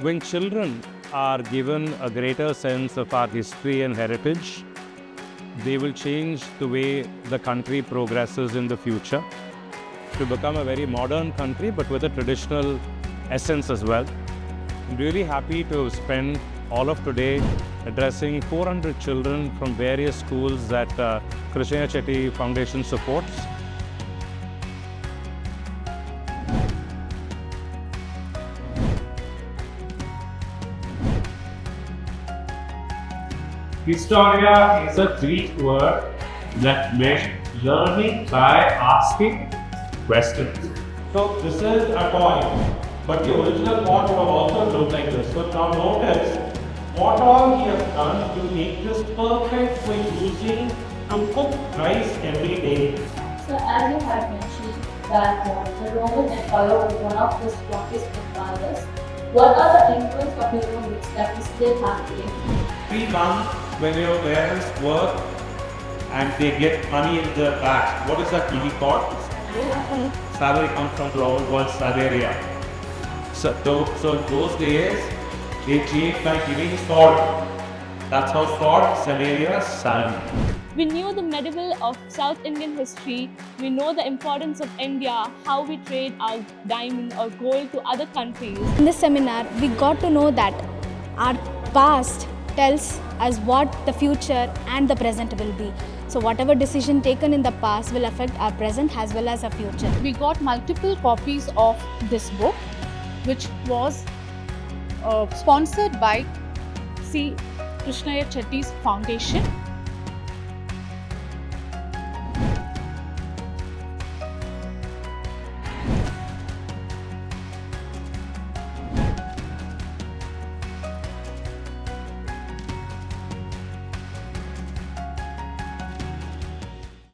When children are given a greater sense of our history and heritage, they will change the way the country progresses in the future to become a very modern country, but with a traditional essence as well. I'm really happy to spend all of today addressing 400 children from various schools that Krishniah Chetty Foundation supports. Historia is a Greek word that meant learning by asking questions. So this is a coin, but the original coin would have also looked like this. So now notice what all he has done to make this perfect for using to cook rice every day. So as you had mentioned that the Roman Empire was one of the strongest empires, what are the influence of the Romans that we still have today? 3 months when your parents work and they get money in their back. What is that money called? Salary comes from the Roman word salaria. So in those days, they changed by giving salt. That's how salt, salaria, salary. We knew the medieval of South Indian history. We know the importance of India, how we trade our diamond or gold to other countries. In this seminar, we got to know that our past tells us what the future and the present will be. So whatever decision taken in the past will affect our present as well as our future. We got multiple copies of this book, which was sponsored by C Krishniah Chetty Foundation.